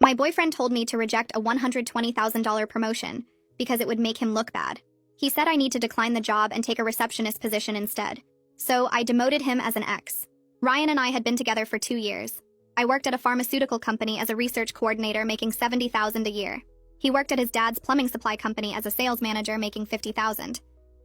My boyfriend told me to reject a $120,000 promotion because it would make him look bad. He said I need to decline the job and take a receptionist position instead. So I demoted him as an ex. Ryan and I had been together for 2 years. I worked at a pharmaceutical company as a research coordinator making $70,000 a year. He worked at his dad's plumbing supply company as a sales manager making $50,000.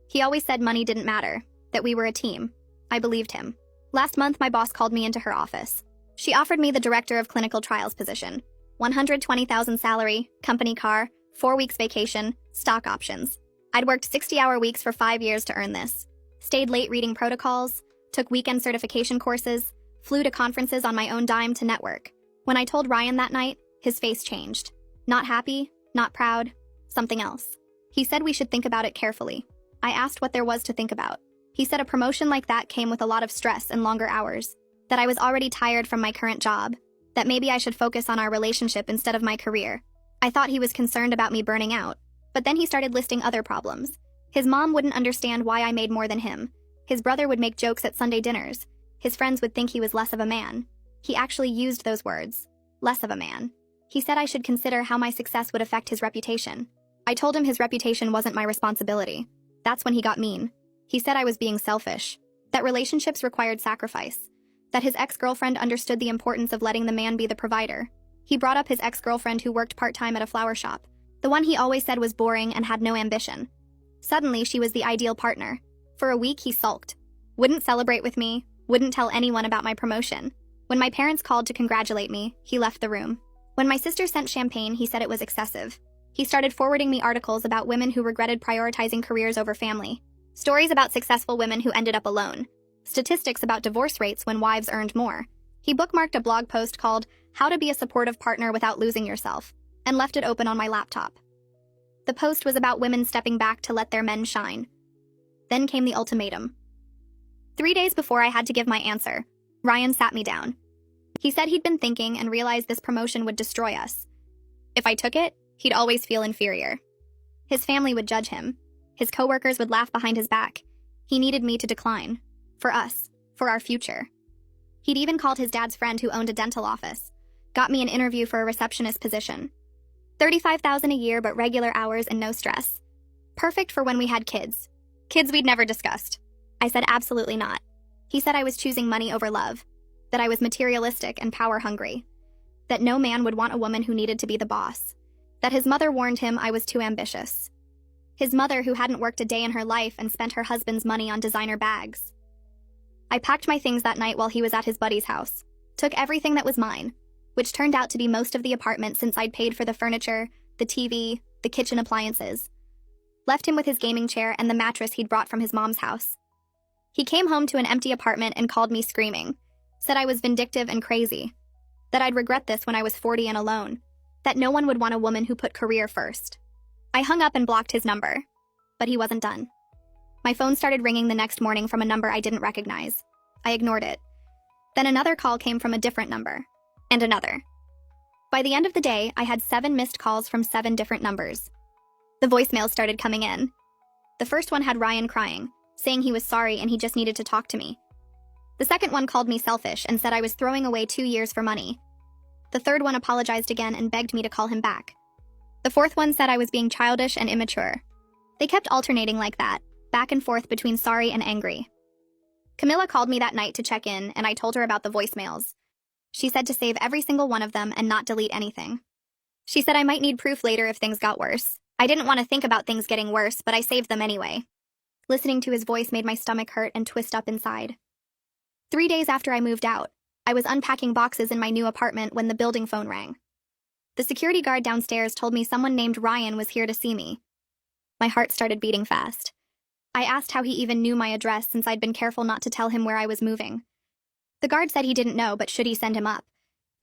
He always said money didn't matter, that we were a team. I believed him. Last month, my boss called me into her office. She offered me the director of clinical trials position. $120,000 salary, company car, 4 weeks vacation, stock options. I'd worked 60-hour weeks for 5 years to earn this. Stayed late reading protocols, took weekend certification courses, flew to conferences on my own dime to network. When I told Ryan that night, his face changed. Not happy, not proud, something else. He said we should think about it carefully. I asked what there was to think about. He said a promotion like that came with a lot of stress and longer hours, that I was already tired from my current job, that maybe I should focus on our relationship instead of my career. I thought he was concerned about me burning out, but then he started listing other problems. His mom wouldn't understand why I made more than him. His brother would make jokes at Sunday dinners. His friends would think he was less of a man. He actually used those words, less of a man. He said I should consider how my success would affect his reputation. I told him his reputation wasn't my responsibility. That's when he got mean. He said I was being selfish, that relationships required sacrifice, that his ex-girlfriend understood the importance of letting the man be the provider. He brought up his ex-girlfriend who worked part-time at a flower shop, the one he always said was boring and had no ambition. Suddenly, she was the ideal partner. For a week, he sulked. Wouldn't celebrate with me, wouldn't tell anyone about my promotion. When my parents called to congratulate me, he left the room. When my sister sent champagne, he said it was excessive. He started forwarding me articles about women who regretted prioritizing careers over family. Stories about successful women who ended up alone. Statistics about divorce rates when wives earned more. He bookmarked a blog post called How to Be a Supportive Partner Without Losing Yourself, and left it open on my laptop. The post was about women stepping back to let their men shine. Then came the ultimatum. 3 days before I had to give my answer, Ryan sat me down. He said he'd been thinking and realized this promotion would destroy us. If I took it, he'd always feel inferior. His family would judge him. His coworkers would laugh behind his back. He needed me to decline. For us. For our future. He'd even called his dad's friend who owned a dental office. Got me an interview for a receptionist position. $35,000 a year but regular hours and no stress. Perfect for when we had kids. Kids we'd never discussed. I said absolutely not. He said I was choosing money over love. That I was materialistic and power-hungry. That no man would want a woman who needed to be the boss. That his mother warned him I was too ambitious. His mother who hadn't worked a day in her life and spent her husband's money on designer bags. I packed my things that night while he was at his buddy's house. Took everything that was mine, which turned out to be most of the apartment since I'd paid for the furniture, the TV, the kitchen appliances. Left him with his gaming chair and the mattress he'd brought from his mom's house. He came home to an empty apartment and called me screaming. Said I was vindictive and crazy. That I'd regret this when I was 40 and alone. That no one would want a woman who put career first. I hung up and blocked his number. But he wasn't done. My phone started ringing the next morning from a number I didn't recognize. I ignored it. Then another call came from a different number. And another. By the end of the day, I had 7 missed calls from 7 different numbers. The voicemails started coming in. The first one had Ryan crying, saying he was sorry and he just needed to talk to me. The second one called me selfish and said I was throwing away 2 years for money. The third one apologized again and begged me to call him back. The fourth one said I was being childish and immature. They kept alternating like that, back and forth between sorry and angry. Camilla called me that night to check in, and I told her about the voicemails. She said to save every single one of them and not delete anything. She said I might need proof later if things got worse. I didn't want to think about things getting worse, but I saved them anyway. Listening to his voice made my stomach hurt and twist up inside. 3 days after I moved out, I was unpacking boxes in my new apartment when the building phone rang. The security guard downstairs told me someone named Ryan was here to see me. My heart started beating fast. I asked how he even knew my address since I'd been careful not to tell him where I was moving. The guard said he didn't know, but should he send him up?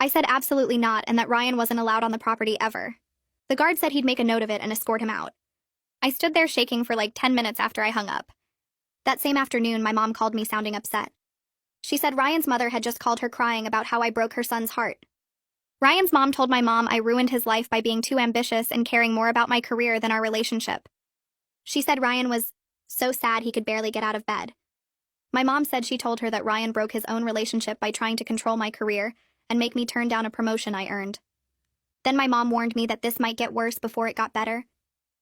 I said absolutely not and that Ryan wasn't allowed on the property ever. The guard said he'd make a note of it and escort him out. I stood there shaking for like 10 minutes after I hung up. That same afternoon, my mom called me sounding upset. She said Ryan's mother had just called her crying about how I broke her son's heart. Ryan's mom told my mom I ruined his life by being too ambitious and caring more about my career than our relationship. She said Ryan was so sad he could barely get out of bed. My mom said she told her that Ryan broke his own relationship by trying to control my career and make me turn down a promotion I earned. Then my mom warned me that this might get worse before it got better.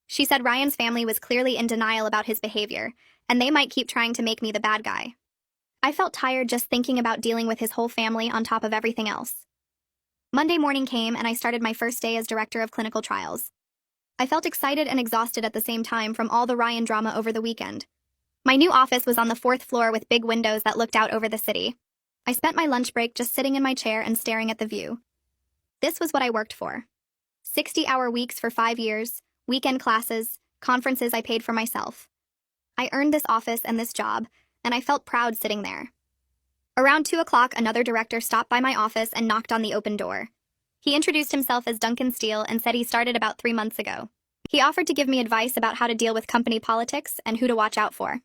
She said Ryan's family was clearly in denial about his behavior, and they might keep trying to make me the bad guy. I felt tired just thinking about dealing with his whole family on top of everything else. Monday morning came and I started my first day as director of clinical trials. I felt excited and exhausted at the same time from all the Ryan drama over the weekend. My new office was on the 4th floor with big windows that looked out over the city. I spent my lunch break just sitting in my chair and staring at the view. This was what I worked for. 60-hour weeks for 5 years, weekend classes, conferences I paid for myself. I earned this office and this job, and I felt proud sitting there. Around 2 o'clock, another director stopped by my office and knocked on the open door. He introduced himself as Duncan Steele and said he started about 3 months ago. He offered to give me advice about how to deal with company politics and who to watch out for.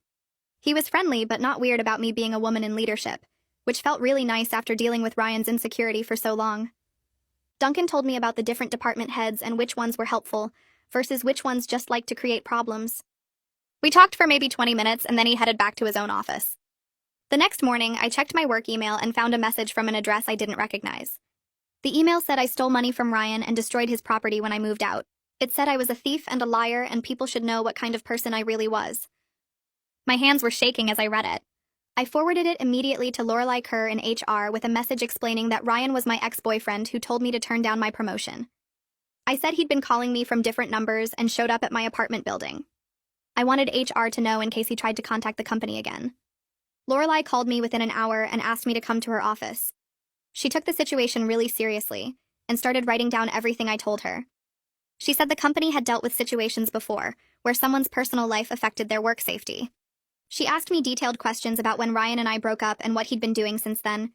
He was friendly but not weird about me being a woman in leadership, which felt really nice after dealing with Ryan's insecurity for so long. Duncan told me about the different department heads and which ones were helpful versus which ones just liked to create problems. We talked for maybe 20 minutes and then he headed back to his own office. The next morning, I checked my work email and found a message from an address I didn't recognize. The email said I stole money from Ryan and destroyed his property when I moved out. It said I was a thief and a liar and people should know what kind of person I really was. My hands were shaking as I read it. I forwarded it immediately to Lorelei Kerr in HR with a message explaining that Ryan was my ex-boyfriend who told me to turn down my promotion. I said he'd been calling me from different numbers and showed up at my apartment building. I wanted HR to know in case he tried to contact the company again. Lorelei called me within an hour and asked me to come to her office. She took the situation really seriously and started writing down everything I told her. She said the company had dealt with situations before where someone's personal life affected their work safety. She asked me detailed questions about when Ryan and I broke up and what he'd been doing since then.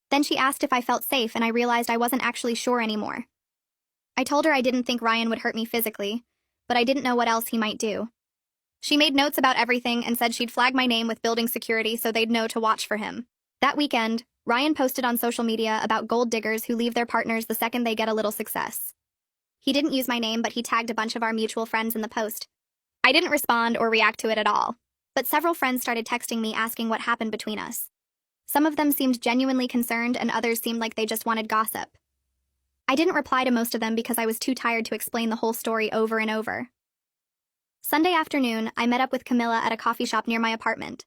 Then she asked if I felt safe and I realized I wasn't actually sure anymore. I told her I didn't think Ryan would hurt me physically, but I didn't know what else he might do. She made notes about everything and said she'd flag my name with building security so they'd know to watch for him. That weekend, Ryan posted on social media about gold diggers who leave their partners the second they get a little success. He didn't use my name, but he tagged a bunch of our mutual friends in the post. I didn't respond or react to it at all, but several friends started texting me asking what happened between us. Some of them seemed genuinely concerned and others seemed like they just wanted gossip. I didn't reply to most of them because I was too tired to explain the whole story over and over. Sunday afternoon, I met up with Camilla at a coffee shop near my apartment.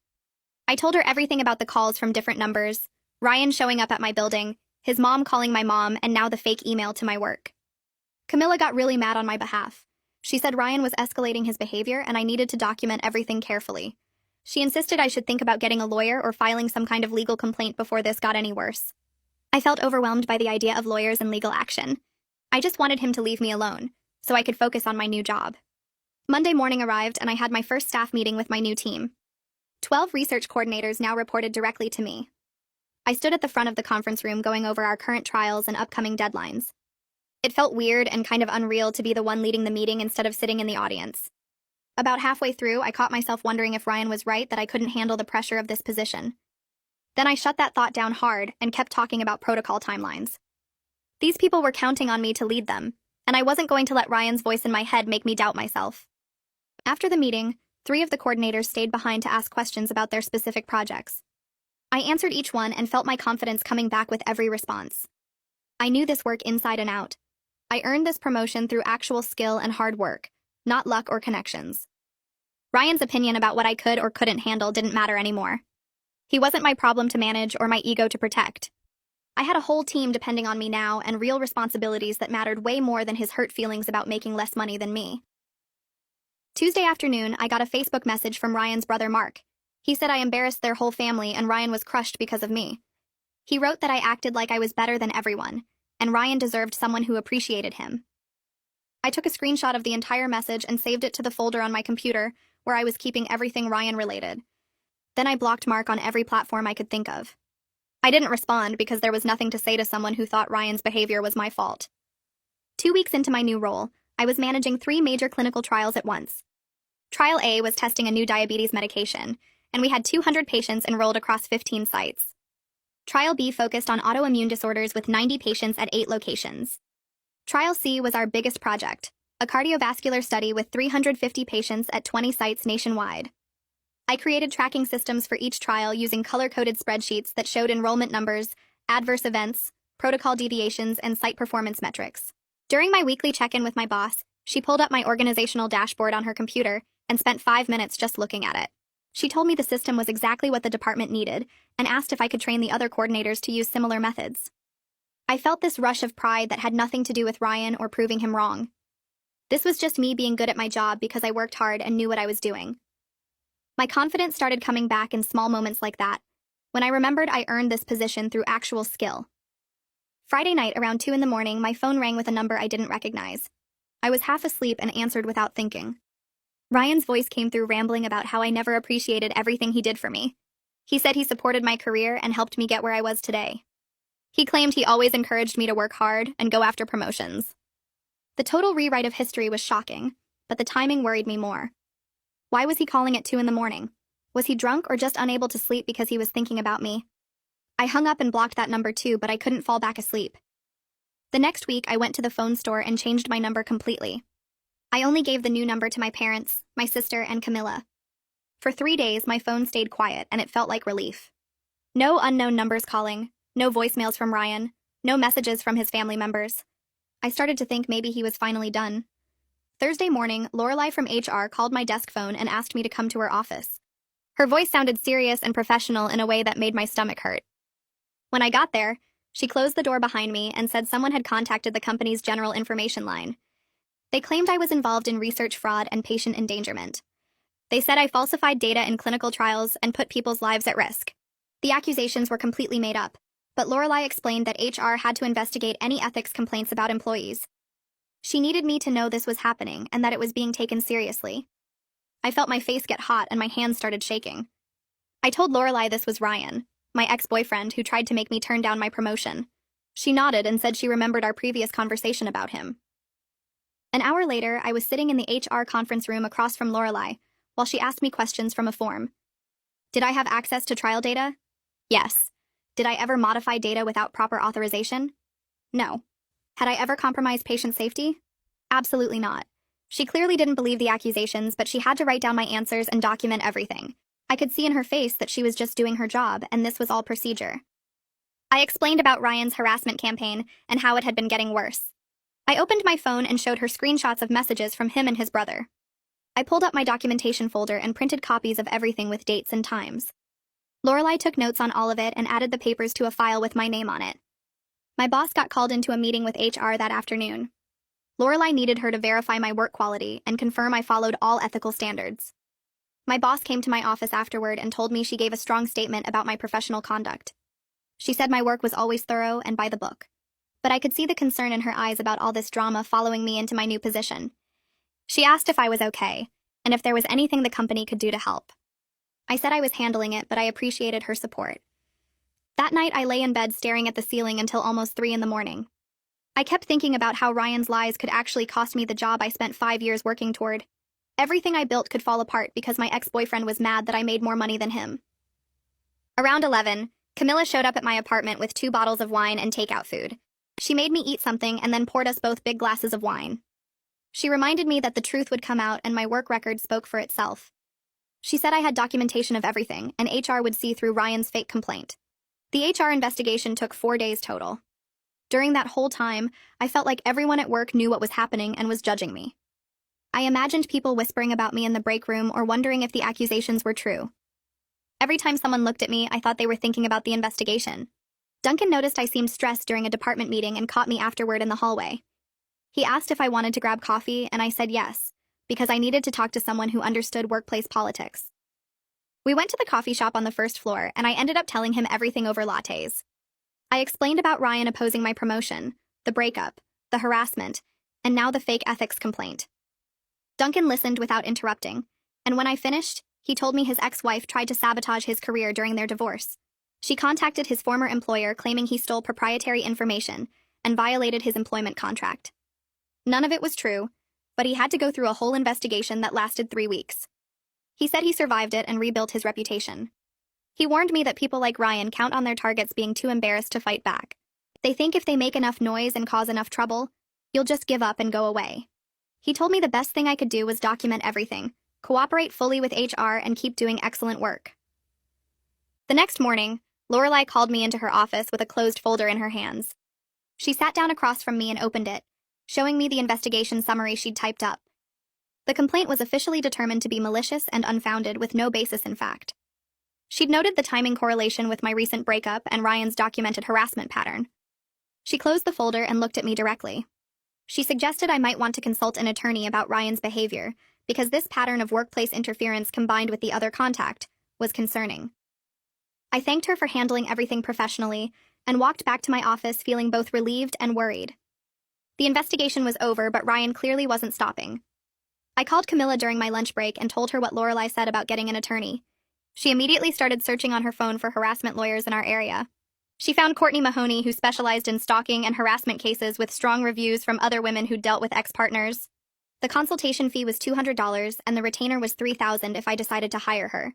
I told her everything about the calls from different numbers, Ryan showing up at my building, his mom calling my mom, and now the fake email to my work. Camilla got really mad on my behalf. She said Ryan was escalating his behavior and I needed to document everything carefully. She insisted I should think about getting a lawyer or filing some kind of legal complaint before this got any worse. I felt overwhelmed by the idea of lawyers and legal action. I just wanted him to leave me alone, so I could focus on my new job. Monday morning arrived and I had my first staff meeting with my new team. 12 research coordinators now reported directly to me. I stood at the front of the conference room going over our current trials and upcoming deadlines. It felt weird and kind of unreal to be the one leading the meeting instead of sitting in the audience. About halfway through, I caught myself wondering if Ryan was right that I couldn't handle the pressure of this position. Then I shut that thought down hard and kept talking about protocol timelines. These people were counting on me to lead them, and I wasn't going to let Ryan's voice in my head make me doubt myself. After the meeting, 3 of the coordinators stayed behind to ask questions about their specific projects. I answered each one and felt my confidence coming back with every response. I knew this work inside and out. I earned this promotion through actual skill and hard work, not luck or connections. Ryan's opinion about what I could or couldn't handle didn't matter anymore. He wasn't my problem to manage or my ego to protect. I had a whole team depending on me now and real responsibilities that mattered way more than his hurt feelings about making less money than me. Tuesday afternoon, I got a Facebook message from Ryan's brother Mark. He said I embarrassed their whole family and Ryan was crushed because of me. He wrote that I acted like I was better than everyone, and Ryan deserved someone who appreciated him. I took a screenshot of the entire message and saved it to the folder on my computer where I was keeping everything Ryan related. Then I blocked Mark on every platform I could think of. I didn't respond because there was nothing to say to someone who thought Ryan's behavior was my fault. 2 weeks into my new role, I was managing 3 major clinical trials at once. Trial A was testing a new diabetes medication, and we had 200 patients enrolled across 15 sites. Trial B focused on autoimmune disorders with 90 patients at 8 locations. Trial C was our biggest project, a cardiovascular study with 350 patients at 20 sites nationwide. I created tracking systems for each trial using color-coded spreadsheets that showed enrollment numbers, adverse events, protocol deviations, and site performance metrics. During my weekly check-in with my boss, she pulled up my organizational dashboard on her computer and spent 5 minutes just looking at it. She told me the system was exactly what the department needed and asked if I could train the other coordinators to use similar methods. I felt this rush of pride that had nothing to do with Ryan or proving him wrong. This was just me being good at my job because I worked hard and knew what I was doing. My confidence started coming back in small moments like that, when I remembered I earned this position through actual skill. Friday night around 2 in the morning, my phone rang with a number I didn't recognize. I was half asleep and answered without thinking. Ryan's voice came through rambling about how I never appreciated everything he did for me. He said he supported my career and helped me get where I was today. He claimed he always encouraged me to work hard and go after promotions. The total rewrite of history was shocking, but the timing worried me more. Why was he calling at 2 in the morning? Was he drunk or just unable to sleep because he was thinking about me? I hung up and blocked that number too, but I couldn't fall back asleep. The next week, I went to the phone store and changed my number completely. I only gave the new number to my parents, my sister, and Camilla. For 3 days, my phone stayed quiet, and it felt like relief. No unknown numbers calling, no voicemails from Ryan, no messages from his family members. I started to think maybe he was finally done. Thursday morning, Lorelai from HR called my desk phone and asked me to come to her office. Her voice sounded serious and professional in a way that made my stomach hurt. When I got there, she closed the door behind me and said someone had contacted the company's general information line. They claimed I was involved in research fraud and patient endangerment. They said I falsified data in clinical trials and put people's lives at risk. The accusations were completely made up, but Lorelai explained that HR had to investigate any ethics complaints about employees. She needed me to know this was happening and that it was being taken seriously. I felt my face get hot and my hands started shaking. I told Lorelai this was Ryan, my ex-boyfriend, who tried to make me turn down my promotion. She nodded and said she remembered our previous conversation about him. An hour later, I was sitting in the HR conference room across from Lorelai, while she asked me questions from a form. Did I have access to trial data? Yes. Did I ever modify data without proper authorization? No. Had I ever compromised patient safety? Absolutely not. She clearly didn't believe the accusations, but she had to write down my answers and document everything. I could see in her face that she was just doing her job, and this was all procedure. I explained about Ryan's harassment campaign and how it had been getting worse. I opened my phone and showed her screenshots of messages from him and his brother. I pulled up my documentation folder and printed copies of everything with dates and times. Lorelai took notes on all of it and added the papers to a file with my name on it. My boss got called into a meeting with HR that afternoon. Lorelai needed her to verify my work quality and confirm I followed all ethical standards. My boss came to my office afterward and told me she gave a strong statement about my professional conduct. She said my work was always thorough and by the book. But I could see the concern in her eyes about all this drama following me into my new position. She asked if I was okay, and if there was anything the company could do to help. I said I was handling it, but I appreciated her support. That night, I lay in bed staring at the ceiling until almost 3 in the morning. I kept thinking about how Ryan's lies could actually cost me the job I spent 5 years working toward. Everything I built could fall apart because my ex-boyfriend was mad that I made more money than him. Around 11, Camilla showed up at my apartment with 2 bottles of wine and takeout food. She made me eat something and then poured us both big glasses of wine. She reminded me that the truth would come out and my work record spoke for itself. She said I had documentation of everything, and HR would see through Ryan's fake complaint. The HR investigation took 4 days total. During that whole time, I felt like everyone at work knew what was happening and was judging me. I imagined people whispering about me in the break room or wondering if the accusations were true. Every time someone looked at me, I thought they were thinking about the investigation. Duncan noticed I seemed stressed during a department meeting and caught me afterward in the hallway. He asked if I wanted to grab coffee, and I said yes, because I needed to talk to someone who understood workplace politics. We went to the coffee shop on the first floor, and I ended up telling him everything over lattes. I explained about Ryan opposing my promotion, the breakup, the harassment, and now the fake ethics complaint. Duncan listened without interrupting, and when I finished, he told me his ex-wife tried to sabotage his career during their divorce. She contacted his former employer claiming he stole proprietary information and violated his employment contract. None of it was true, but he had to go through a whole investigation that lasted 3 weeks. He said he survived it and rebuilt his reputation. He warned me that people like Ryan count on their targets being too embarrassed to fight back. They think if they make enough noise and cause enough trouble, you'll just give up and go away. He told me the best thing I could do was document everything, cooperate fully with HR, and keep doing excellent work. The next morning, Lorelai called me into her office with a closed folder in her hands. She sat down across from me and opened it, showing me the investigation summary she'd typed up. The complaint was officially determined to be malicious and unfounded with no basis in fact. She'd noted the timing correlation with my recent breakup and Ryan's documented harassment pattern. She closed the folder and looked at me directly. She suggested I might want to consult an attorney about Ryan's behavior, because this pattern of workplace interference combined with the other contact was concerning. I thanked her for handling everything professionally and walked back to my office feeling both relieved and worried. The investigation was over, but Ryan clearly wasn't stopping. I called Camilla during my lunch break and told her what Lorelai said about getting an attorney. She immediately started searching on her phone for harassment lawyers in our area. She found Courtney Mahoney, who specialized in stalking and harassment cases with strong reviews from other women who dealt with ex-partners. The consultation fee was $200 and the retainer was $3,000 if I decided to hire her.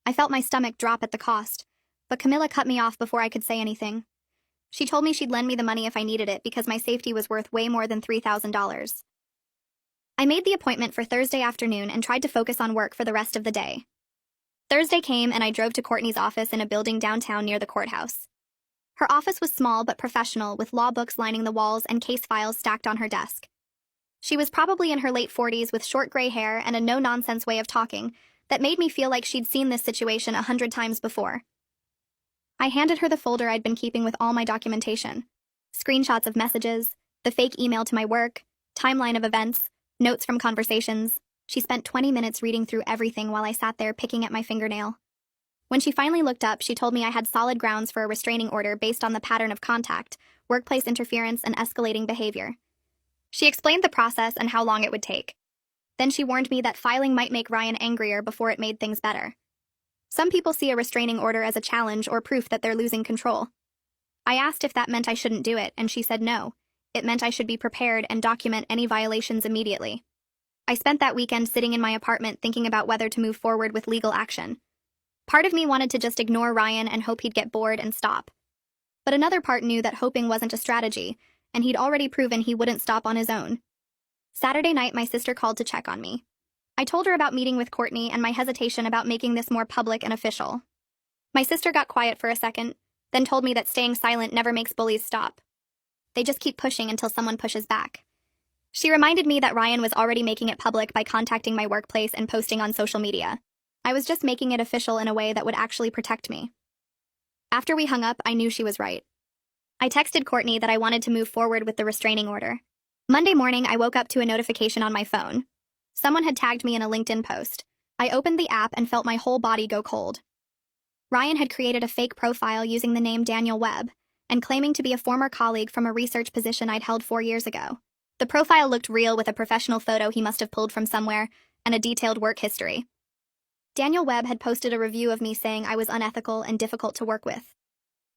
I felt my stomach drop at the cost, but Camilla cut me off before I could say anything. She told me she'd lend me the money if I needed it because my safety was worth way more than $3,000. I made the appointment for Thursday afternoon and tried to focus on work for the rest of the day. Thursday came and I drove to Courtney's office in a building downtown near the courthouse. Her office was small but professional, with law books lining the walls and case files stacked on her desk. She was probably in her late 40s with short gray hair and a no-nonsense way of talking that made me feel like she'd seen this situation 100 times before. I handed her the folder I'd been keeping with all my documentation. Screenshots of messages, the fake email to my work, timeline of events, notes from conversations. She spent 20 minutes reading through everything while I sat there picking at my fingernail. When she finally looked up, she told me I had solid grounds for a restraining order based on the pattern of contact, workplace interference, and escalating behavior. She explained the process and how long it would take. Then she warned me that filing might make Ryan angrier before it made things better. Some people see a restraining order as a challenge or proof that they're losing control. I asked if that meant I shouldn't do it, and she said no. It meant I should be prepared and document any violations immediately. I spent that weekend sitting in my apartment thinking about whether to move forward with legal action. Part of me wanted to just ignore Ryan and hope he'd get bored and stop. But another part knew that hoping wasn't a strategy, and he'd already proven he wouldn't stop on his own. Saturday night, my sister called to check on me. I told her about meeting with Courtney and my hesitation about making this more public and official. My sister got quiet for a second, then told me that staying silent never makes bullies stop. They just keep pushing until someone pushes back. She reminded me that Ryan was already making it public by contacting my workplace and posting on social media. I was just making it official in a way that would actually protect me. After we hung up, I knew she was right. I texted Courtney that I wanted to move forward with the restraining order. Monday morning, I woke up to a notification on my phone. Someone had tagged me in a LinkedIn post. I opened the app and felt my whole body go cold. Ryan had created a fake profile using the name Daniel Webb and claiming to be a former colleague from a research position I'd held 4 years ago. The profile looked real, with a professional photo he must have pulled from somewhere and a detailed work history. Daniel Webb had posted a review of me saying I was unethical and difficult to work with,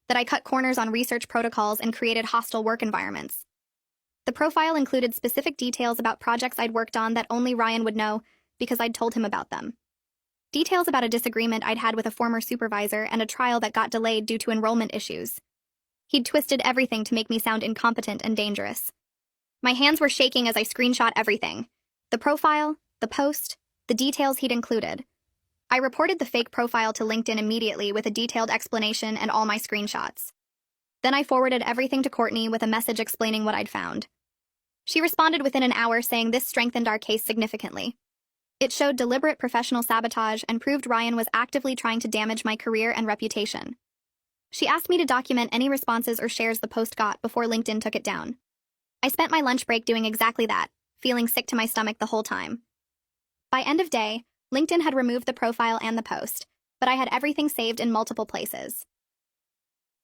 that I cut corners on research protocols and created hostile work environments. The profile included specific details about projects I'd worked on that only Ryan would know because I'd told him about them. Details about a disagreement I'd had with a former supervisor and a trial that got delayed due to enrollment issues. He'd twisted everything to make me sound incompetent and dangerous. My hands were shaking as I screenshot everything. The profile, the post, the details he'd included. I reported the fake profile to LinkedIn immediately with a detailed explanation and all my screenshots. Then I forwarded everything to Courtney with a message explaining what I'd found. She responded within an hour saying this strengthened our case significantly. It showed deliberate professional sabotage and proved Ryan was actively trying to damage my career and reputation. She asked me to document any responses or shares the post got before LinkedIn took it down. I spent my lunch break doing exactly that, feeling sick to my stomach the whole time. By end of day, LinkedIn had removed the profile and the post, but I had everything saved in multiple places.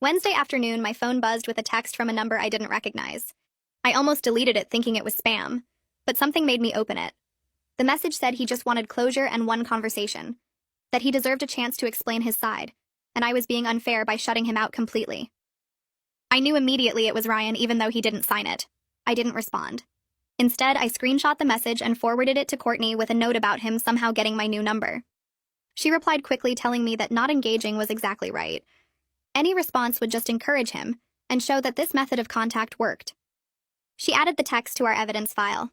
Wednesday afternoon, my phone buzzed with a text from a number I didn't recognize. I almost deleted it thinking it was spam, but something made me open it. The message said he just wanted closure and one conversation, that he deserved a chance to explain his side, and I was being unfair by shutting him out completely. I knew immediately it was Ryan, even though he didn't sign it. I didn't respond. Instead, I screenshot the message and forwarded it to Courtney with a note about him somehow getting my new number. She replied quickly, telling me that not engaging was exactly right. Any response would just encourage him and show that this method of contact worked. She added the text to our evidence file.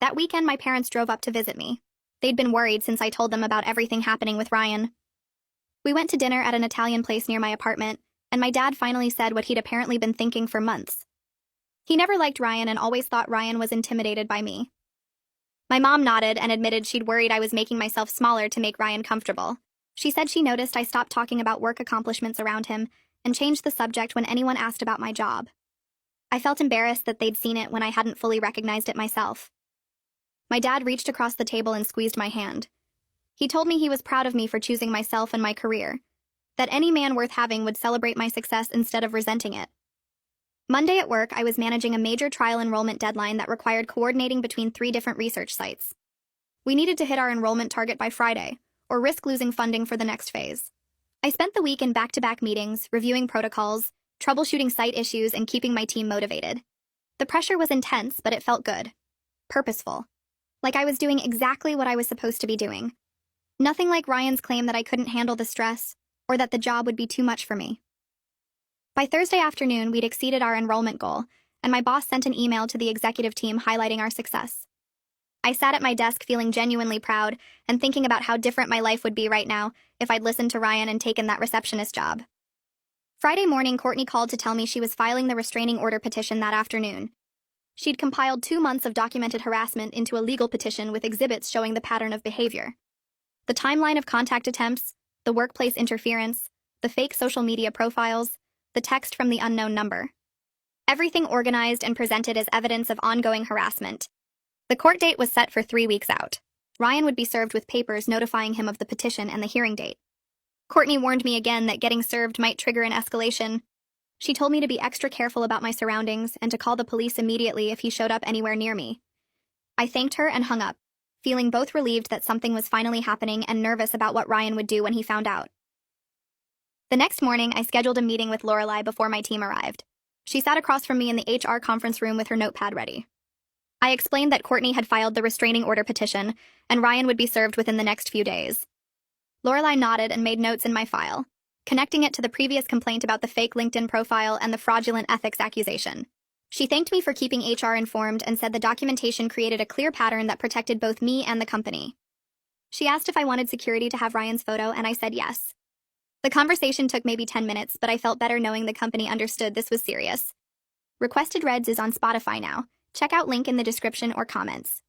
That weekend, my parents drove up to visit me. They'd been worried since I told them about everything happening with Ryan. We went to dinner at an Italian place near my apartment, and my dad finally said what he'd apparently been thinking for months. He never liked Ryan and always thought Ryan was intimidated by me. My mom nodded and admitted she'd worried I was making myself smaller to make Ryan comfortable. She said she noticed I stopped talking about work accomplishments around him and changed the subject when anyone asked about my job. I felt embarrassed that they'd seen it when I hadn't fully recognized it myself. My dad reached across the table and squeezed my hand. He told me he was proud of me for choosing myself and my career, that any man worth having would celebrate my success instead of resenting it. Monday at work, I was managing a major trial enrollment deadline that required coordinating between 3 different research sites. We needed to hit our enrollment target by Friday, or risk losing funding for the next phase. I spent the week in back-to-back meetings, reviewing protocols, troubleshooting site issues, and keeping my team motivated. The pressure was intense, but it felt good. Purposeful. Like I was doing exactly what I was supposed to be doing. Nothing like Ryan's claim that I couldn't handle the stress, or that the job would be too much for me. By Thursday afternoon, we'd exceeded our enrollment goal, and my boss sent an email to the executive team highlighting our success. I sat at my desk feeling genuinely proud and thinking about how different my life would be right now if I'd listened to Ryan and taken that receptionist job. Friday morning, Courtney called to tell me she was filing the restraining order petition that afternoon. She'd compiled 2 months of documented harassment into a legal petition with exhibits showing the pattern of behavior. The timeline of contact attempts, the workplace interference, the fake social media profiles, the text from the unknown number. Everything organized and presented as evidence of ongoing harassment. The court date was set for 3 weeks out. Ryan would be served with papers notifying him of the petition and the hearing date. Courtney warned me again that getting served might trigger an escalation. She told me to be extra careful about my surroundings and to call the police immediately if he showed up anywhere near me. I thanked her and hung up, feeling both relieved that something was finally happening and nervous about what Ryan would do when he found out. The next morning, I scheduled a meeting with Lorelai before my team arrived. She sat across from me in the HR conference room with her notepad ready. I explained that Courtney had filed the restraining order petition, and Ryan would be served within the next few days. Lorelai nodded and made notes in my file, connecting it to the previous complaint about the fake LinkedIn profile and the fraudulent ethics accusation. She thanked me for keeping HR informed and said the documentation created a clear pattern that protected both me and the company. She asked if I wanted security to have Ryan's photo, and I said yes. The conversation took maybe 10 minutes, but I felt better knowing the company understood this was serious. Requested Reds is on Spotify now. Check out link in the description or comments.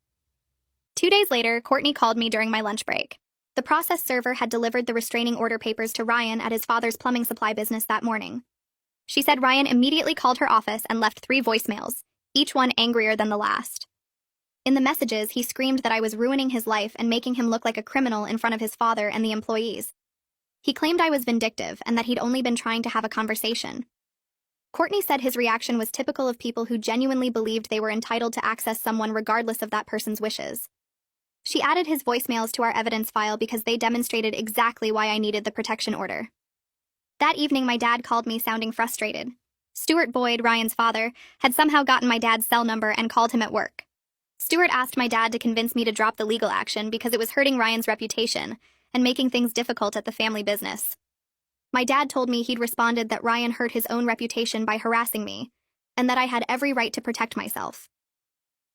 2 days later, Courtney called me during my lunch break. The process server had delivered the restraining order papers to Ryan at his father's plumbing supply business that morning. She said Ryan immediately called her office and left 3 voicemails, each one angrier than the last. In the messages, he screamed that I was ruining his life and making him look like a criminal in front of his father and the employees. He claimed I was vindictive and that he'd only been trying to have a conversation. Courtney said his reaction was typical of people who genuinely believed they were entitled to access someone regardless of that person's wishes. She added his voicemails to our evidence file because they demonstrated exactly why I needed the protection order. That evening, my dad called me sounding frustrated. Stuart Boyd, Ryan's father, had somehow gotten my dad's cell number and called him at work. Stuart asked my dad to convince me to drop the legal action because it was hurting Ryan's reputation and making things difficult at the family business. My dad told me he'd responded that Ryan hurt his own reputation by harassing me, and that I had every right to protect myself.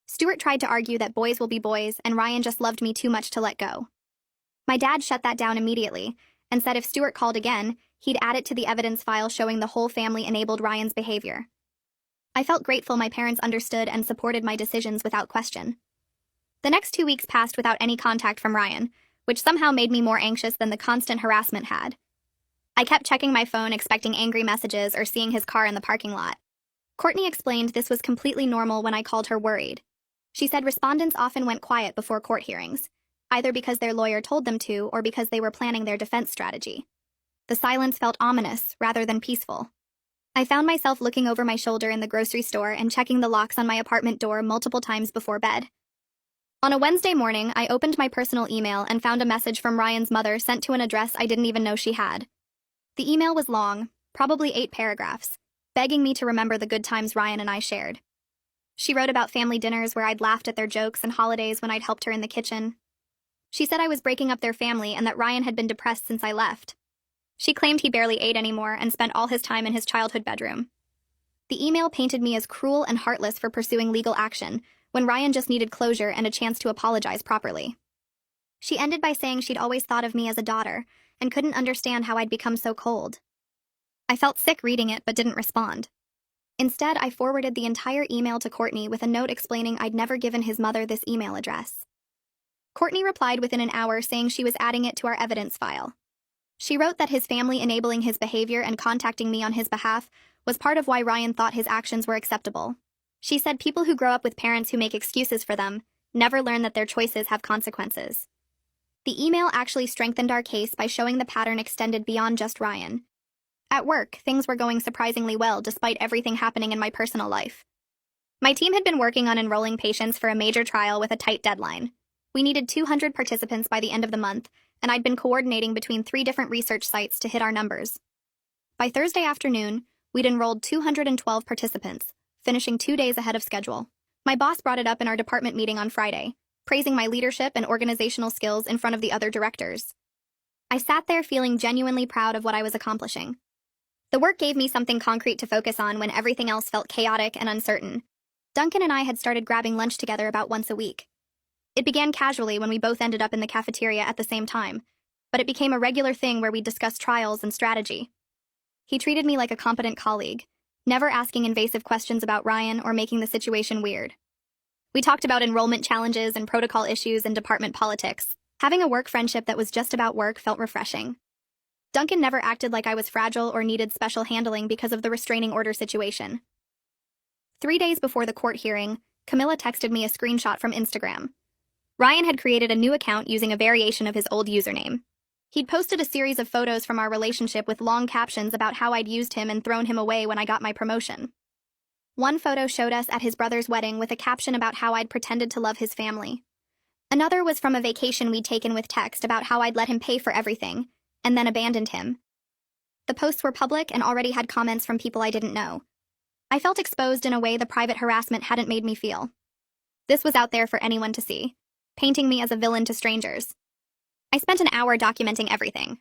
Stuart tried to argue that boys will be boys and Ryan just loved me too much to let go. My dad shut that down immediately and said if Stuart called again, he'd add it to the evidence file showing the whole family enabled Ryan's behavior. I felt grateful my parents understood and supported my decisions without question. The next 2 weeks passed without any contact from Ryan, which somehow made me more anxious than the constant harassment had. I kept checking my phone, expecting angry messages or seeing his car in the parking lot. Courtney explained this was completely normal when I called her worried. She said respondents often went quiet before court hearings, either because their lawyer told them to or because they were planning their defense strategy. The silence felt ominous rather than peaceful. I found myself looking over my shoulder in the grocery store and checking the locks on my apartment door multiple times before bed. On a Wednesday morning, I opened my personal email and found a message from Ryan's mother sent to an address I didn't even know she had. The email was long, probably 8 paragraphs, begging me to remember the good times Ryan and I shared. She wrote about family dinners where I'd laughed at their jokes and holidays when I'd helped her in the kitchen. She said I was breaking up their family and that Ryan had been depressed since I left. She claimed he barely ate anymore and spent all his time in his childhood bedroom. The email painted me as cruel and heartless for pursuing legal action when Ryan just needed closure and a chance to apologize properly. She ended by saying she'd always thought of me as a daughter and couldn't understand how I'd become so cold. I felt sick reading it but didn't respond. Instead, I forwarded the entire email to Courtney with a note explaining I'd never given his mother this email address. Courtney replied within an hour saying she was adding it to our evidence file. She wrote that his family enabling his behavior and contacting me on his behalf was part of why Ryan thought his actions were acceptable. She said people who grow up with parents who make excuses for them never learn that their choices have consequences. The email actually strengthened our case by showing the pattern extended beyond just Ryan. At work, things were going surprisingly well despite everything happening in my personal life. My team had been working on enrolling patients for a major trial with a tight deadline. We needed 200 participants by the end of the month, and I'd been coordinating between 3 different research sites to hit our numbers. By Thursday afternoon, we'd enrolled 212 participants, finishing 2 days ahead of schedule. My boss brought it up in our department meeting on Friday, praising my leadership and organizational skills in front of the other directors. I sat there feeling genuinely proud of what I was accomplishing. The work gave me something concrete to focus on when everything else felt chaotic and uncertain. Duncan and I had started grabbing lunch together about once a week. It began casually when we both ended up in the cafeteria at the same time, but it became a regular thing where we discussed trials and strategy. He treated me like a competent colleague, never asking invasive questions about Ryan or making the situation weird. We talked about enrollment challenges and protocol issues and department politics. Having a work friendship that was just about work felt refreshing. Duncan never acted like I was fragile or needed special handling because of the restraining order situation. 3 days before the court hearing, Camilla texted me a screenshot from Instagram. Ryan had created a new account using a variation of his old username. He'd posted a series of photos from our relationship with long captions about how I'd used him and thrown him away when I got my promotion. One photo showed us at his brother's wedding with a caption about how I'd pretended to love his family. Another was from a vacation we'd taken with text about how I'd let him pay for everything, and then abandoned him. The posts were public and already had comments from people I didn't know. I felt exposed in a way the private harassment hadn't made me feel. This was out there for anyone to see, painting me as a villain to strangers. I spent an hour documenting everything.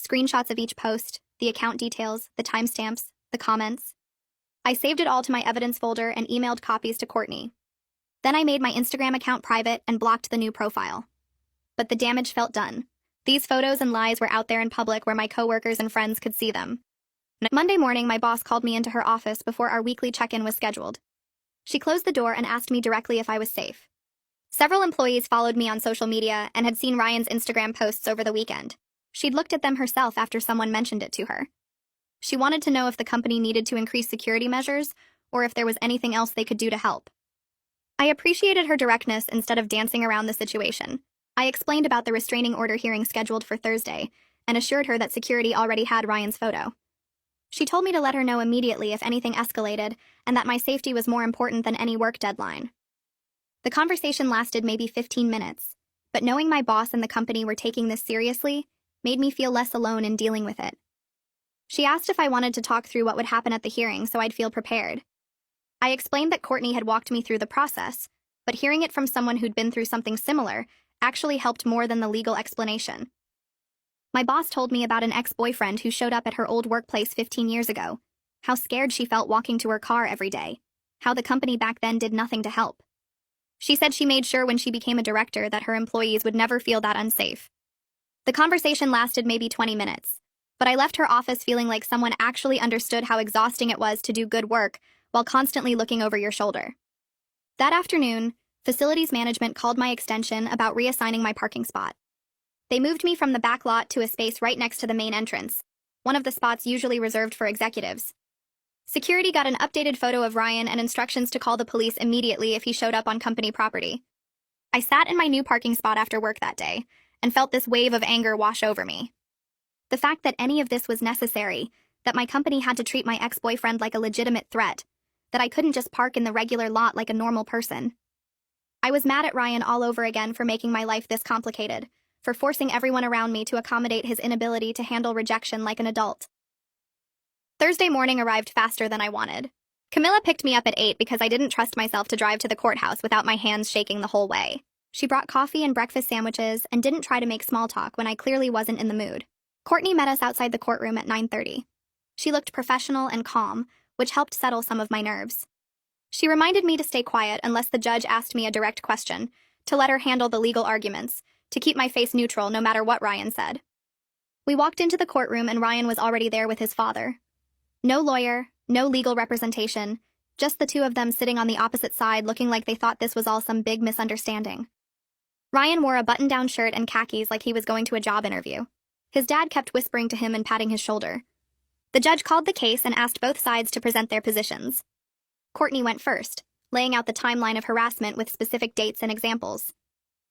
Screenshots of each post, the account details, the timestamps, the comments. I saved it all to my evidence folder and emailed copies to Courtney. Then I made my Instagram account private and blocked the new profile. But the damage felt done. These photos and lies were out there in public where my coworkers and friends could see them. Monday morning, my boss called me into her office before our weekly check-in was scheduled. She closed the door and asked me directly if I was safe. Several employees followed me on social media and had seen Ryan's Instagram posts over the weekend. She'd looked at them herself after someone mentioned it to her. She wanted to know if the company needed to increase security measures or if there was anything else they could do to help. I appreciated her directness instead of dancing around the situation. I explained about the restraining order hearing scheduled for Thursday and assured her that security already had Ryan's photo. She told me to let her know immediately if anything escalated and that my safety was more important than any work deadline. The conversation lasted maybe 15 minutes, but knowing my boss and the company were taking this seriously made me feel less alone in dealing with it. She asked if I wanted to talk through what would happen at the hearing so I'd feel prepared. I explained that Courtney had walked me through the process, but hearing it from someone who'd been through something similar actually helped more than the legal explanation. My boss told me about an ex-boyfriend who showed up at her old workplace 15 years ago, how scared she felt walking to her car every day, how the company back then did nothing to help. She said she made sure when she became a director that her employees would never feel that unsafe. The conversation lasted maybe 20 minutes, but I left her office feeling like someone actually understood how exhausting it was to do good work while constantly looking over your shoulder. That afternoon, facilities management called my extension about reassigning my parking spot. They moved me from the back lot to a space right next to the main entrance, one of the spots usually reserved for executives. Security got an updated photo of Ryan and instructions to call the police immediately if he showed up on company property. I sat in my new parking spot after work that day and felt this wave of anger wash over me. The fact that any of this was necessary, that my company had to treat my ex-boyfriend like a legitimate threat, that I couldn't just park in the regular lot like a normal person. I was mad at Ryan all over again for making my life this complicated, for forcing everyone around me to accommodate his inability to handle rejection like an adult. Thursday morning arrived faster than I wanted. Camilla picked me up at 8 because I didn't trust myself to drive to the courthouse without my hands shaking the whole way. She brought coffee and breakfast sandwiches and didn't try to make small talk when I clearly wasn't in the mood. Courtney met us outside the courtroom at 9:30. She looked professional and calm, which helped settle some of my nerves. She reminded me to stay quiet unless the judge asked me a direct question, to let her handle the legal arguments, to keep my face neutral no matter what Ryan said. We walked into the courtroom and Ryan was already there with his father. No lawyer, No legal representation, just the two of them sitting on the opposite side looking like they thought this was all some big misunderstanding. Ryan wore a button-down shirt and khakis like he was going to a job interview. His dad kept whispering to him and patting his shoulder. The judge called the case and asked both sides to present their positions. Courtney went first, laying out the timeline of harassment with specific dates and examples.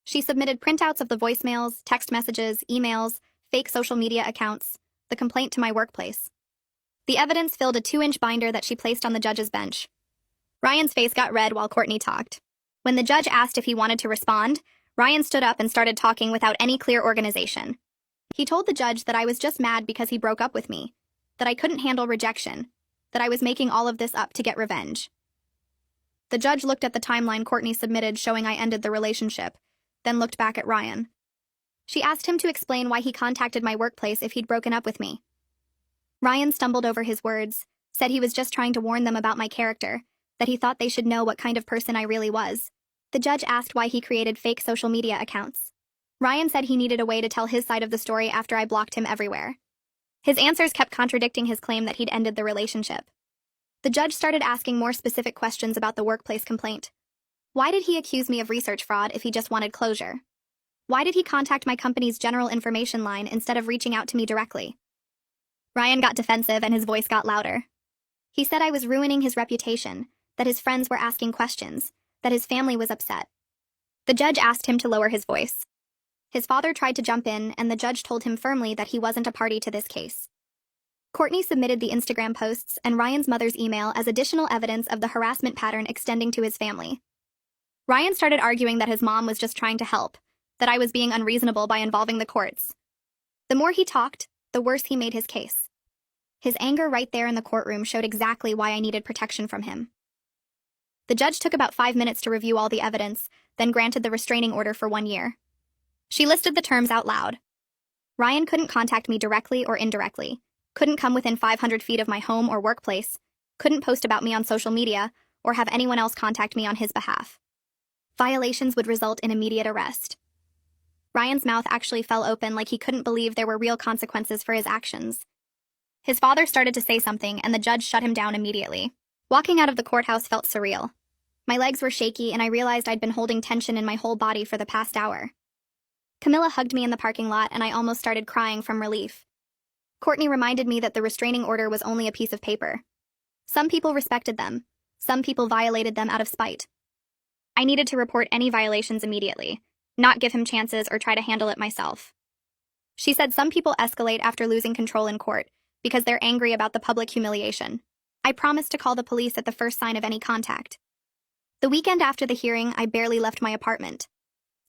She submitted printouts of the voicemails, text messages, emails, fake social media accounts, the complaint to my workplace. The evidence filled a 2-inch binder that she placed on the judge's bench. Ryan's face got red while Courtney talked. When the judge asked if he wanted to respond, Ryan stood up and started talking without any clear organization. He told the judge that I was just mad because he broke up with me, that I couldn't handle rejection, that I was making all of this up to get revenge. The judge looked at the timeline Courtney submitted showing I ended the relationship, then looked back at Ryan. She asked him to explain why he contacted my workplace if he'd broken up with me. Ryan stumbled over his words, said he was just trying to warn them about my character, that he thought they should know what kind of person I really was. The judge asked why he created fake social media accounts. Ryan said he needed a way to tell his side of the story after I blocked him everywhere. His answers kept contradicting his claim that he'd ended the relationship. The judge started asking more specific questions about the workplace complaint. Why did he accuse me of research fraud if he just wanted closure? Why did he contact my company's general information line instead of reaching out to me directly? Ryan got defensive and his voice got louder. He said I was ruining his reputation, that his friends were asking questions, that his family was upset. The judge asked him to lower his voice. His father tried to jump in, and the judge told him firmly that he wasn't a party to this case. Courtney submitted the Instagram posts and Ryan's mother's email as additional evidence of the harassment pattern extending to his family. Ryan started arguing that his mom was just trying to help, that I was being unreasonable by involving the courts. The more he talked, the worse he made his case. His anger right there in the courtroom showed exactly why I needed protection from him. The judge took about 5 minutes to review all the evidence, then granted the restraining order for 1 year. She listed the terms out loud. Ryan couldn't contact me directly or indirectly, couldn't come within 500 feet of my home or workplace, couldn't post about me on social media, or have anyone else contact me on his behalf. Violations would result in immediate arrest. Ryan's mouth actually fell open like he couldn't believe there were real consequences for his actions. His father started to say something, and the judge shut him down immediately. Walking out of the courthouse felt surreal. My legs were shaky, and I realized I'd been holding tension in my whole body for the past hour. Camilla hugged me in the parking lot, and I almost started crying from relief. Courtney reminded me that the restraining order was only a piece of paper. Some people respected them. Some people violated them out of spite. I needed to report any violations immediately, not give him chances or try to handle it myself. She said some people escalate after losing control in court because they're angry about the public humiliation. I promised to call the police at the first sign of any contact. The weekend after the hearing, I barely left my apartment.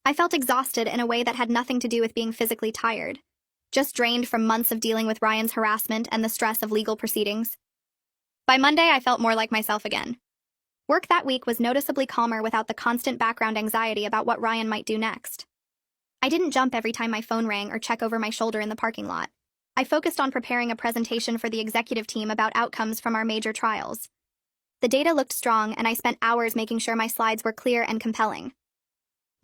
I felt exhausted in a way that had nothing to do with being physically tired, just drained from months of dealing with Ryan's harassment and the stress of legal proceedings. By Monday, I felt more like myself again. Work that week was noticeably calmer without the constant background anxiety about what Ryan might do next. I didn't jump every time my phone rang or check over my shoulder in the parking lot. I focused on preparing a presentation for the executive team about outcomes from our major trials. The data looked strong, and I spent hours making sure my slides were clear and compelling.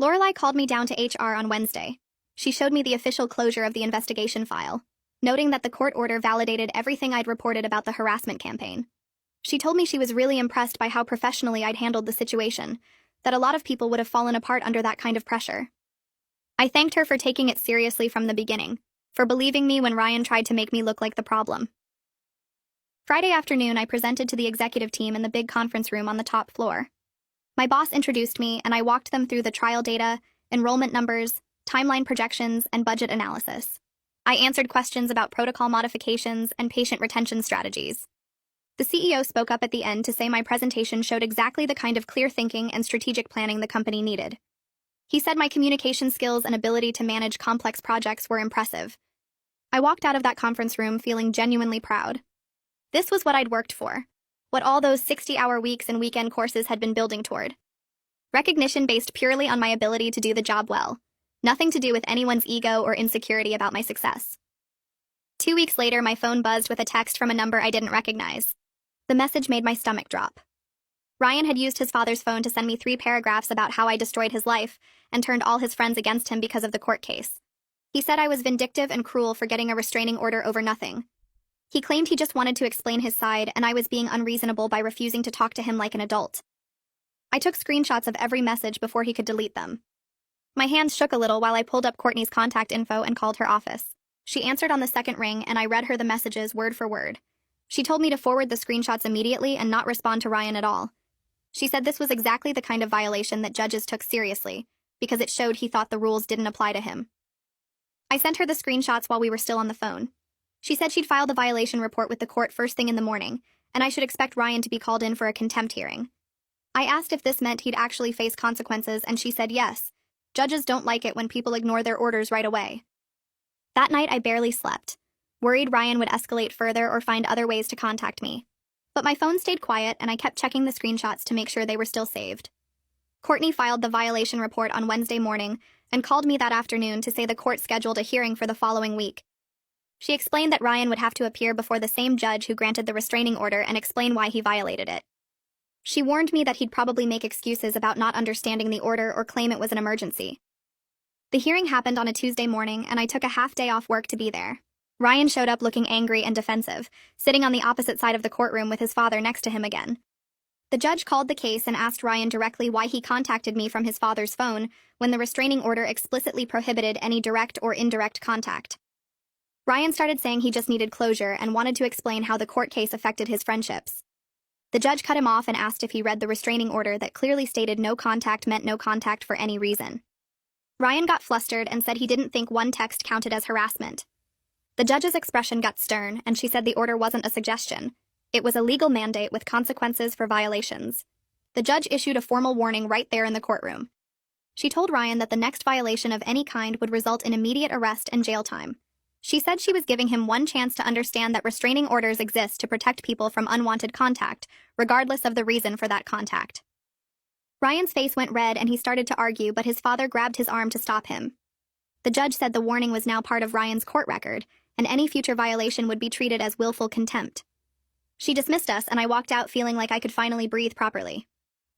Lorelai called me down to HR on Wednesday. She showed me the official closure of the investigation file, noting that the court order validated everything I'd reported about the harassment campaign. She told me she was really impressed by how professionally I'd handled the situation, that a lot of people would have fallen apart under that kind of pressure. I thanked her for taking it seriously from the beginning, for believing me when Ryan tried to make me look like the problem. Friday afternoon, I presented to the executive team in the big conference room on the top floor. My boss introduced me, and I walked them through the trial data, enrollment numbers, timeline projections, and budget analysis. I answered questions about protocol modifications and patient retention strategies. The CEO spoke up at the end to say my presentation showed exactly the kind of clear thinking and strategic planning the company needed. He said my communication skills and ability to manage complex projects were impressive. I walked out of that conference room feeling genuinely proud. This was what I'd worked for, what all those 60-hour weeks and weekend courses had been building toward. Recognition based purely on my ability to do the job well, nothing to do with anyone's ego or insecurity about my success. 2 weeks later, my phone buzzed with a text from a number I didn't recognize. The message made my stomach drop. Ryan had used his father's phone to send me 3 paragraphs about how I destroyed his life and turned all his friends against him because of the court case. He said I was vindictive and cruel for getting a restraining order over nothing. He claimed he just wanted to explain his side, and I was being unreasonable by refusing to talk to him like an adult. I took screenshots of every message before he could delete them. My hands shook a little while I pulled up Courtney's contact info and called her office. She answered on the second ring, and I read her the messages word for word. She told me to forward the screenshots immediately and not respond to Ryan at all. She said this was exactly the kind of violation that judges took seriously, because it showed he thought the rules didn't apply to him. I sent her the screenshots while we were still on the phone. She said she'd file the violation report with the court first thing in the morning, and I should expect Ryan to be called in for a contempt hearing. I asked if this meant he'd actually face consequences, and she said yes. Judges don't like it when people ignore their orders right away. That night, I barely slept, worried Ryan would escalate further or find other ways to contact me. But my phone stayed quiet, and I kept checking the screenshots to make sure they were still saved. Courtney filed the violation report on Wednesday morning and called me that afternoon to say the court scheduled a hearing for the following week. She explained that Ryan would have to appear before the same judge who granted the restraining order and explain why he violated it. She warned me that he'd probably make excuses about not understanding the order or claim it was an emergency. The hearing happened on a Tuesday morning, and I took a half day off work to be there. Ryan showed up looking angry and defensive, sitting on the opposite side of the courtroom with his father next to him again. The judge called the case and asked Ryan directly why he contacted me from his father's phone when the restraining order explicitly prohibited any direct or indirect contact. Ryan started saying he just needed closure and wanted to explain how the court case affected his friendships. The judge cut him off and asked if he read the restraining order that clearly stated no contact meant no contact for any reason. Ryan got flustered and said he didn't think one text counted as harassment. The judge's expression got stern, and she said the order wasn't a suggestion. It was a legal mandate with consequences for violations. The judge issued a formal warning right there in the courtroom. She told Ryan that the next violation of any kind would result in immediate arrest and jail time. She said she was giving him one chance to understand that restraining orders exist to protect people from unwanted contact, regardless of the reason for that contact. Ryan's face went red and he started to argue, but his father grabbed his arm to stop him. The judge said the warning was now part of Ryan's court record, and any future violation would be treated as willful contempt. She dismissed us, and I walked out feeling like I could finally breathe properly.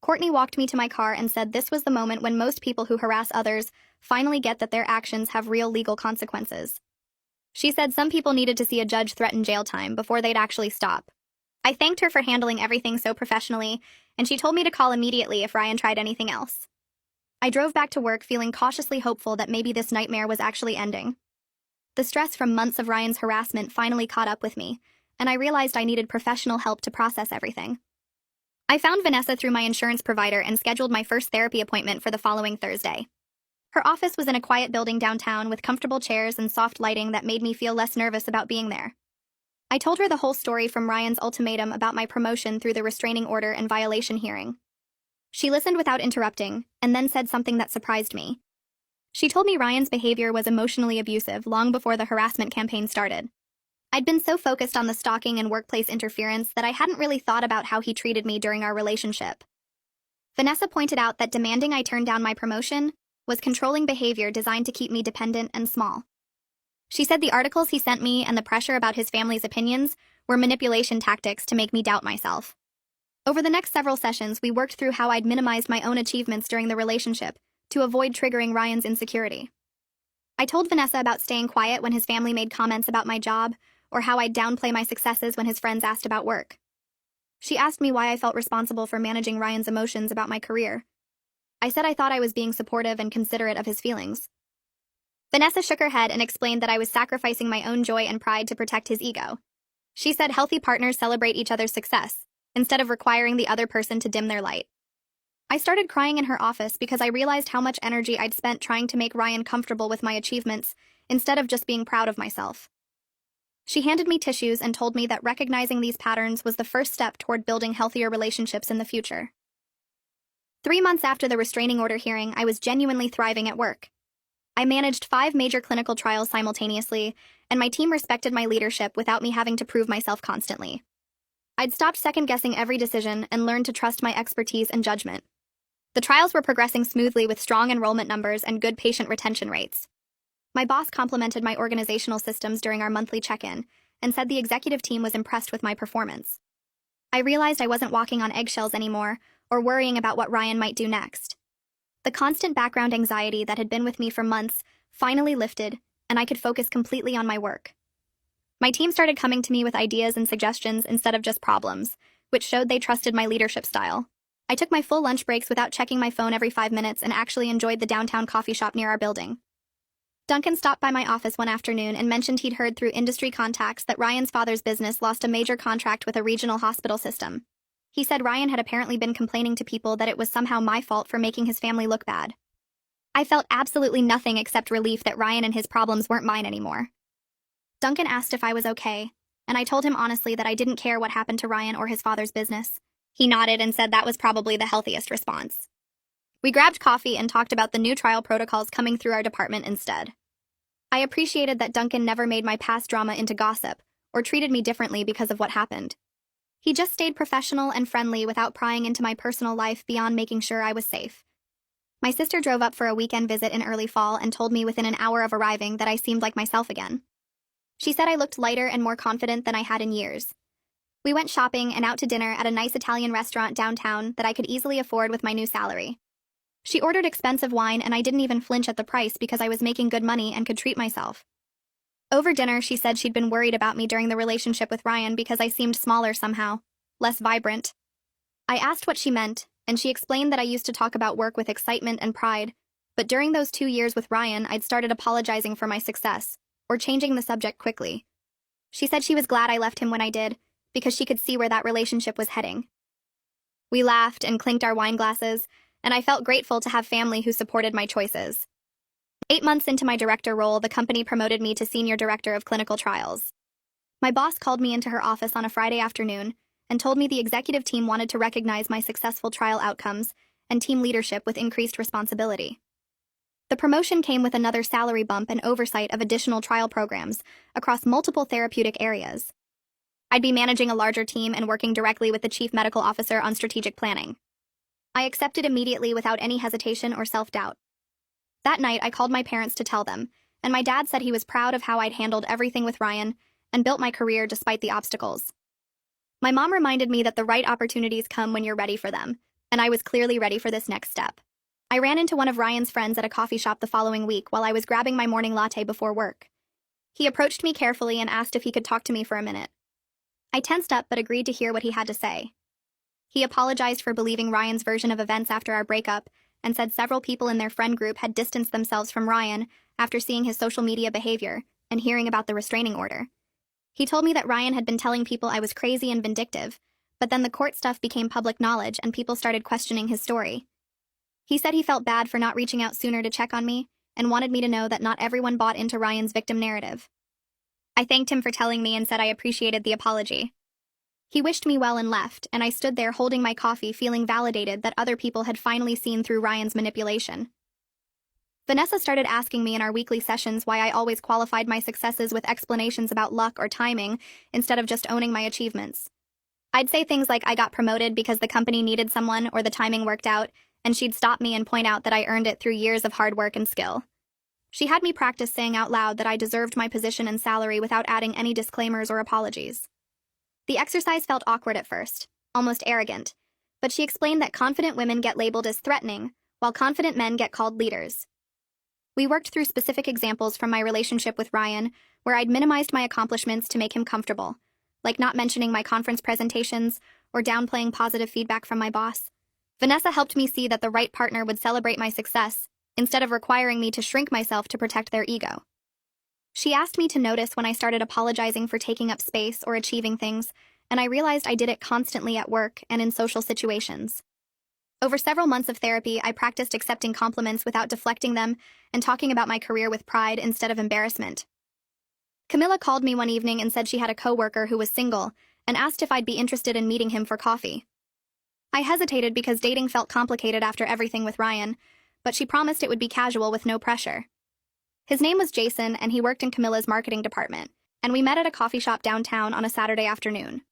Courtney walked me to my car and said this was the moment when most people who harass others finally get that their actions have real legal consequences. She said some people needed to see a judge threaten jail time before they'd actually stop. I thanked her for handling everything so professionally, and she told me to call immediately if Ryan tried anything else. I drove back to work feeling cautiously hopeful that maybe this nightmare was actually ending. The stress from months of Ryan's harassment finally caught up with me, and I realized I needed professional help to process everything. I found Vanessa through my insurance provider and scheduled my first therapy appointment for the following Thursday. Her office was in a quiet building downtown with comfortable chairs and soft lighting that made me feel less nervous about being there. I told her the whole story from Ryan's ultimatum about my promotion through the restraining order and violation hearing. She listened without interrupting, and then said something that surprised me. She told me Ryan's behavior was emotionally abusive long before the harassment campaign started. I'd been so focused on the stalking and workplace interference that I hadn't really thought about how he treated me during our relationship. Vanessa pointed out that demanding I turn down my promotion was controlling behavior designed to keep me dependent and small. She said the articles he sent me and the pressure about his family's opinions were manipulation tactics to make me doubt myself. Over the next several sessions, we worked through how I'd minimized my own achievements during the relationship to avoid triggering Ryan's insecurity. I told Vanessa about staying quiet when his family made comments about my job, or how I'd downplay my successes when his friends asked about work. She asked me why I felt responsible for managing Ryan's emotions about my career. I said I thought I was being supportive and considerate of his feelings. Vanessa shook her head and explained that I was sacrificing my own joy and pride to protect his ego. She said healthy partners celebrate each other's success, instead of requiring the other person to dim their light. I started crying in her office because I realized how much energy I'd spent trying to make Ryan comfortable with my achievements, instead of just being proud of myself. She handed me tissues and told me that recognizing these patterns was the first step toward building healthier relationships in the future. 3 months after the restraining order hearing, I was genuinely thriving at work. I managed 5 major clinical trials simultaneously, and my team respected my leadership without me having to prove myself constantly. I'd stopped second-guessing every decision and learned to trust my expertise and judgment. The trials were progressing smoothly with strong enrollment numbers and good patient retention rates. My boss complimented my organizational systems during our monthly check-in and said the executive team was impressed with my performance. I realized I wasn't walking on eggshells anymore or worrying about what Ryan might do next. The constant background anxiety that had been with me for months finally lifted, and I could focus completely on my work. My team started coming to me with ideas and suggestions instead of just problems, which showed they trusted my leadership style. I took my full lunch breaks without checking my phone every 5 minutes and actually enjoyed the downtown coffee shop near our building. Duncan stopped by my office one afternoon and mentioned he'd heard through industry contacts that Ryan's father's business lost a major contract with a regional hospital system. He said Ryan had apparently been complaining to people that it was somehow my fault for making his family look bad. I felt absolutely nothing except relief that Ryan and his problems weren't mine anymore. Duncan asked if I was okay, and I told him honestly that I didn't care what happened to Ryan or his father's business. He nodded and said that was probably the healthiest response. We grabbed coffee and talked about the new trial protocols coming through our department instead. I appreciated that Duncan never made my past drama into gossip or treated me differently because of what happened. He just stayed professional and friendly without prying into my personal life beyond making sure I was safe. My sister drove up for a weekend visit in early fall and told me within an hour of arriving that I seemed like myself again. She said I looked lighter and more confident than I had in years. We went shopping and out to dinner at a nice Italian restaurant downtown that I could easily afford with my new salary. She ordered expensive wine and I didn't even flinch at the price because I was making good money and could treat myself. Over dinner, she said she'd been worried about me during the relationship with Ryan because I seemed smaller somehow, less vibrant. I asked what she meant, and she explained that I used to talk about work with excitement and pride, but during those 2 years with Ryan, I'd started apologizing for my success, or changing the subject quickly. She said she was glad I left him when I did, because she could see where that relationship was heading. We laughed and clinked our wine glasses, and I felt grateful to have family who supported my choices. 8 months into my director role, the company promoted me to Senior Director of Clinical Trials. My boss called me into her office on a Friday afternoon and told me the executive team wanted to recognize my successful trial outcomes and team leadership with increased responsibility. The promotion came with another salary bump and oversight of additional trial programs across multiple therapeutic areas. I'd be managing a larger team and working directly with the chief medical officer on strategic planning. I accepted immediately without any hesitation or self-doubt. That night, I called my parents to tell them, and my dad said he was proud of how I'd handled everything with Ryan and built my career despite the obstacles. My mom reminded me that the right opportunities come when you're ready for them, and I was clearly ready for this next step. I ran into one of Ryan's friends at a coffee shop the following week while I was grabbing my morning latte before work. He approached me carefully and asked if he could talk to me for a minute. I tensed up but agreed to hear what he had to say. He apologized for believing Ryan's version of events after our breakup and said several people in their friend group had distanced themselves from Ryan after seeing his social media behavior and hearing about the restraining order. He told me that Ryan had been telling people I was crazy and vindictive, but then the court stuff became public knowledge and people started questioning his story. He said he felt bad for not reaching out sooner to check on me and wanted me to know that not everyone bought into Ryan's victim narrative. I thanked him for telling me and said I appreciated the apology. He wished me well and left, and I stood there holding my coffee feeling validated that other people had finally seen through Ryan's manipulation. Vanessa started asking me in our weekly sessions why I always qualified my successes with explanations about luck or timing instead of just owning my achievements. I'd say things like I got promoted because the company needed someone or the timing worked out, and she'd stop me and point out that I earned it through years of hard work and skill. She had me practice saying out loud that I deserved my position and salary without adding any disclaimers or apologies. The exercise felt awkward at first, almost arrogant, but she explained that confident women get labeled as threatening, while confident men get called leaders. We worked through specific examples from my relationship with Ryan, where I'd minimized my accomplishments to make him comfortable, like not mentioning my conference presentations or downplaying positive feedback from my boss. Vanessa helped me see that the right partner would celebrate my success, instead of requiring me to shrink myself to protect their ego. She asked me to notice when I started apologizing for taking up space or achieving things, and I realized I did it constantly at work and in social situations. Over several months of therapy, I practiced accepting compliments without deflecting them and talking about my career with pride instead of embarrassment. Camilla called me one evening and said she had a coworker who was single and asked if I'd be interested in meeting him for coffee. I hesitated because dating felt complicated after everything with Ryan, but she promised it would be casual with no pressure. His name was Jason, and he worked in Camilla's marketing department, and we met at a coffee shop downtown on a Saturday afternoon.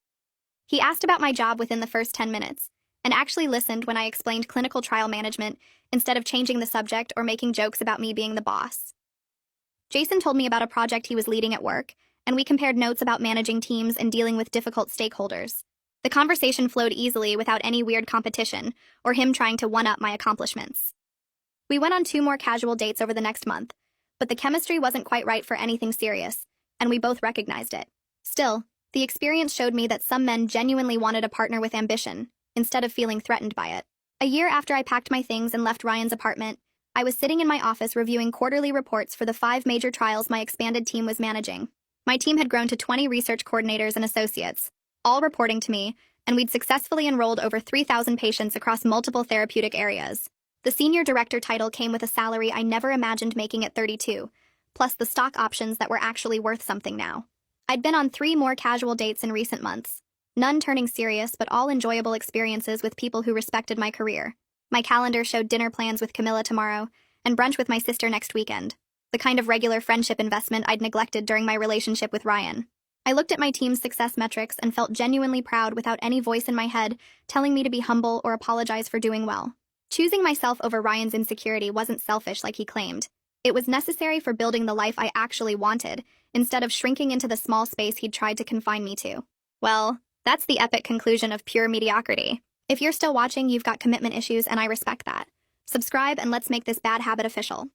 He asked about my job within the first 10 minutes, and actually listened when I explained clinical trial management instead of changing the subject or making jokes about me being the boss. Jason told me about a project he was leading at work, and we compared notes about managing teams and dealing with difficult stakeholders. The conversation flowed easily without any weird competition or him trying to one-up my accomplishments. We went on 2 more casual dates over the next month, but the chemistry wasn't quite right for anything serious, and we both recognized it. Still, the experience showed me that some men genuinely wanted a partner with ambition, instead of feeling threatened by it. A year after I packed my things and left Ryan's apartment, I was sitting in my office reviewing quarterly reports for the 5 major trials my expanded team was managing. My team had grown to 20 research coordinators and associates, all reporting to me, and we'd successfully enrolled over 3,000 patients across multiple therapeutic areas. The senior director title came with a salary I never imagined making at 32, plus the stock options that were actually worth something now. I'd been on 3 more casual dates in recent months, none turning serious but all enjoyable experiences with people who respected my career. My calendar showed dinner plans with Camilla tomorrow and brunch with my sister next weekend, the kind of regular friendship investment I'd neglected during my relationship with Ryan. I looked at my team's success metrics and felt genuinely proud without any voice in my head telling me to be humble or apologize for doing well. Choosing myself over Ryan's insecurity wasn't selfish like he claimed. It was necessary for building the life I actually wanted, instead of shrinking into the small space he'd tried to confine me to. Well, that's the epic conclusion of pure mediocrity. If you're still watching, you've got commitment issues, and I respect that. Subscribe and let's make this bad habit official.